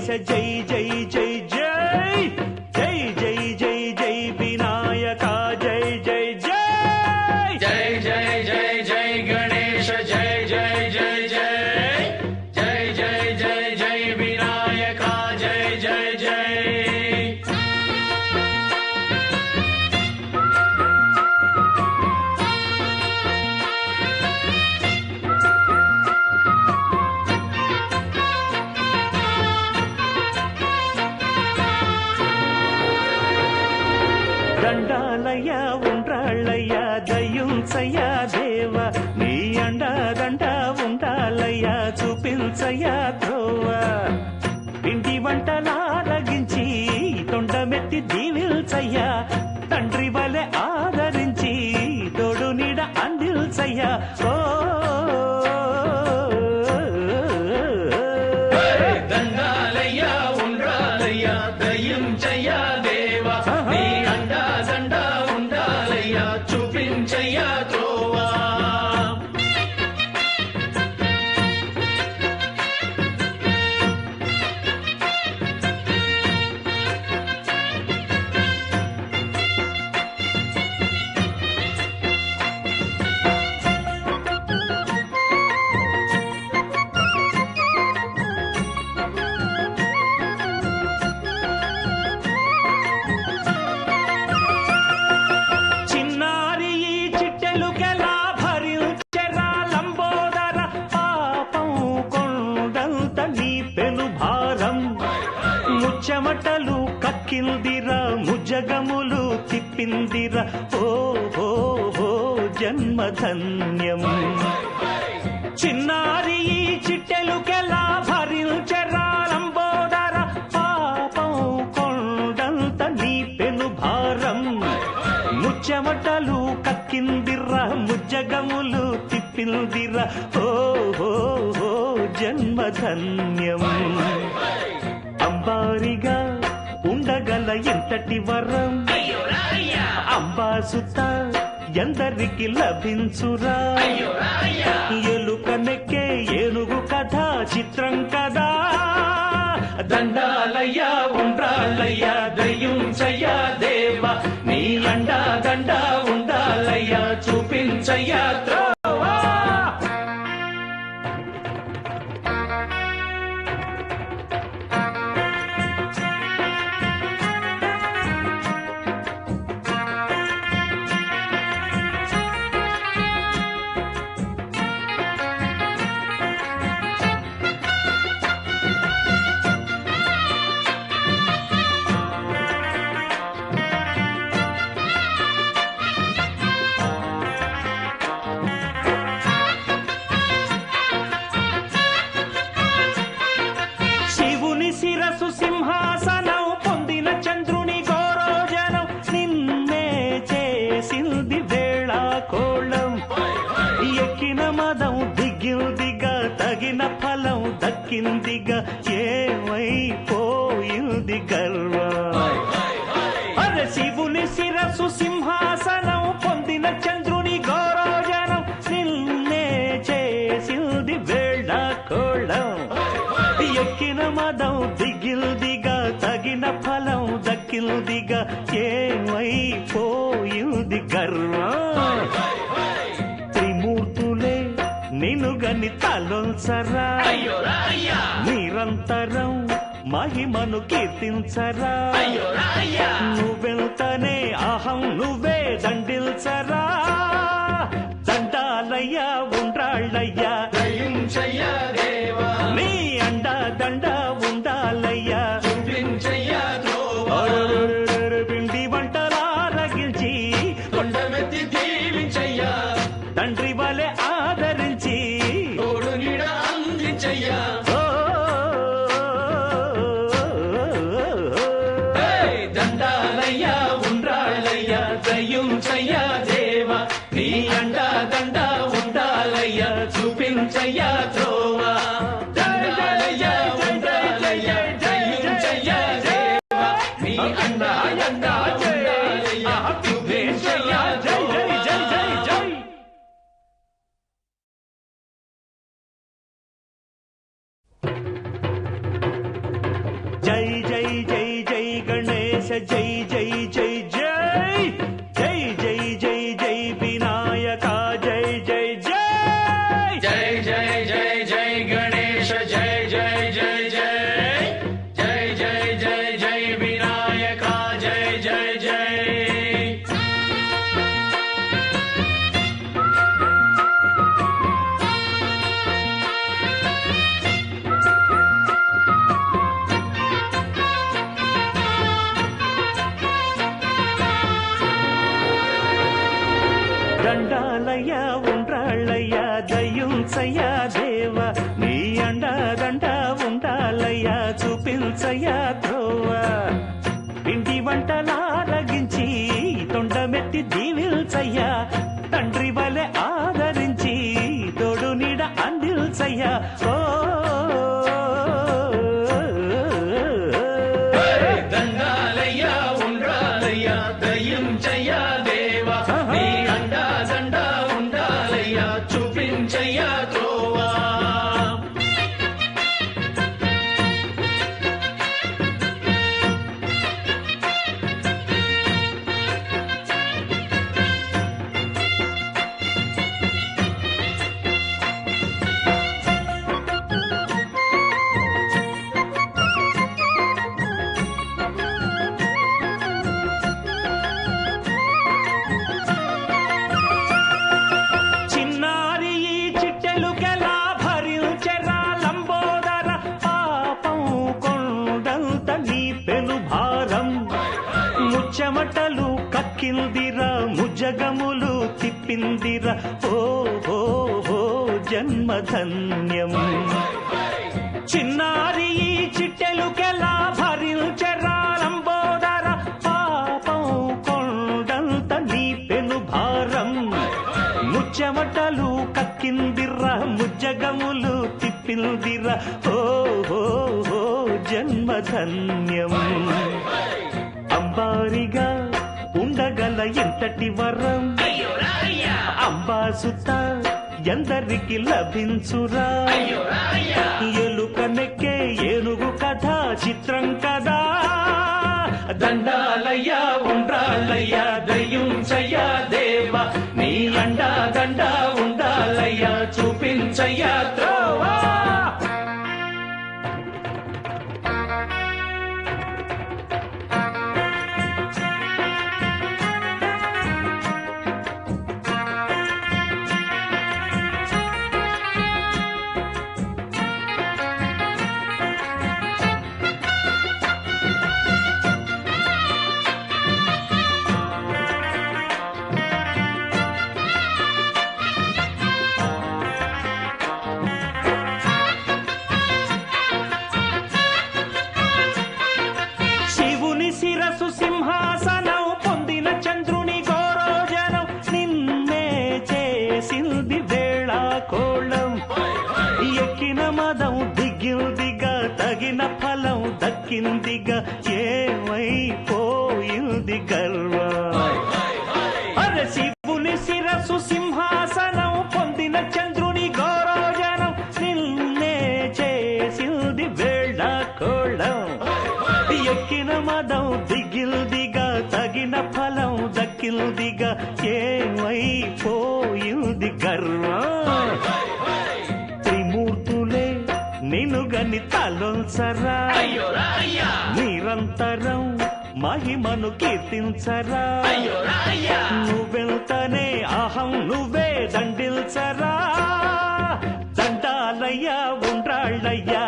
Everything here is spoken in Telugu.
జై జై జై జై జై జై జై జై వినాయక జై జై జై జై జై జై జై గణేశ జై జై జై జై జై జై జై జై వినాయక జై జై జై దండాలయ్య ఉండ్రాళ్ళయ్య దయ్యుంచయ్య దేవ నీ అండదండ ఉండాలయ్య చూపించయ్య త్రోవ పిండి వంటలారగించి తొండమెత్తి దీవిల్చయ్య తండ్రి వలె ఆదరించి తోడు నీడ అందిల్చయ్య ఓ దండాలయ్య ఉండ్రాలయ్య దయ్యుంచయ్య దేవ నీ అండా దండ ఉండాలయ్య చూపించయ్య త్రోవా చిన్నారి ఈ చిట్టెలుకెలా భరించెరా లంబోదర పాపం కొండంత నీ పెను భారం ముచ్చమటలు కక్కిందిరా ముజగములు తిప్పిందిరా ఓ ఓ ఓ జన్మధన్యం చిన్నారి ఈ చిట్టెలుకెలా భరించెరా లంబోదర పాపం కొండంత నీ పెను భారం ముచ్చమటలు కక్కిందిరా ముజ్జగములు తిప్పిందిరా ఓ ఓ ఓ జన్మధన్యం అంబారిగా ఉండగల ఎంతటి వరం అంబాసుత ఎందరికి లభించురా ఎలుక నెక్కే ఏనుగు కథ చిత్రం కదా దండాలయ్య ఉండ్రాళ్ళయ్య దయ్యుంచయ్య దేవ నీ అండా దండ ఉండాలయ్య చూపించయ్య త్రోవా శివుని శిరసు సింహాసనం పొందిన చంద్రుని గౌరోజనం నిన్నే చేసింది వేళ కోళం ఎక్కిన మదం దిగిందిగా తగిన ఫలం దక్కిందిగా ఏమైపోయింది గర్వం అరే శివుని శిరసు సింహాసనం పొందిన చంద్రుని గౌరోజనం నిన్నే చేసింది వేళ కోళం ఎక్కిన మదం దిగిల్దిగా తగిన ఫలం దక్కిల్దిగా ఏమైపోయింది గర్వం త్రిమూర్తులే నిన్నుగని తలొల్చరా నిరంతరం మహిమను కీర్తించరా నువ్వెళ్తనే అహం నువ్వే దండిల్చరా దండాలయ్య ఉండ్రాళ్ళయ్య దయ్యుంచయ్య దేవా నీ అండా దండ ఉండాలయ్యా చూపించయ్య త్రోవా పిండి వంటలారగించి కొండమెత్తి దీవించయ్య తండ్రి వలె ఆదరించి తోడు నీడ అందించయ్య ఓ దండాలయ్య ఉండ్రాళ్ళయ్య దయ్యుంచయ్య దేవ నీ అండా దండ ఉండాలయ్య చూపించయ్య త్రోవా దండాలయ్య ఉండ్రాళ్ళయ్య దయ్యుంచయ్య దేవ నీ అండా దండ ఉండాలయ్య చూపించయ్య జై జై జై జై జై ఉండ్రాళ్ళయ్యా ఓ దండాలయ్యా ఉండాలయ్యా దయించయ్యా దేవా నీ అండా దండా ఉండాలయ్యా చూపించయ్యా త్రోవా చెమటలు కక్కిందిరా ముజగములు తిప్పిందిరా ఓ ఓ ఓ జన్మధన్యం చిన్నారి ఈ చిట్టెలుకెలా భరించరా లంబోదర పాపం కొండంత నీ పెను భారం ముచ్చెమటలు కక్కిందిరా ముజగములు తిప్పిందిరా ఓ ఓ ఓ జన్మధన్యం అంబారిగా ఉండగల ఎంతటి వరం అంబాసుత ఎందరికి లభించురా ఎలుకనెక్కే ఏనుగు కథ చిత్రం కదా దండాలయ్యా ఉండ్రాళ్ళయ్యా దయించయ్యా దేవా నీ అండా దండా ఉండాలయ్యా చూపించయ్యా త్రోవా శిరసు సింహాసనం పొందిన చంద్రుని గౌరోజనం నిన్నే చేసింది వేళ కోళం ఎక్కిన మదం దిగిందిగా తగిన ఫలం దక్కిందిగా ఏమైపోయింది గర్వం అరే శివుని శిరసు సింహాసనం పొందిన చంద్రుని గౌరోజనం నిన్నే చేసింది వేళ కోళం ఎక్కిన మదం దిగిల్దిగా తగిన ఫలం దక్కిల్దిగా ఏమైపోయింది గర్వం త్రిమూర్తులే నినుగని తలొంచరా నిరంతరం మహిమను కీర్తించరా నువ్వెళ్తనే అహం నువ్వే దండిల్చరా దండాలయ్యా ఉండ్రాళ్ళయ్యా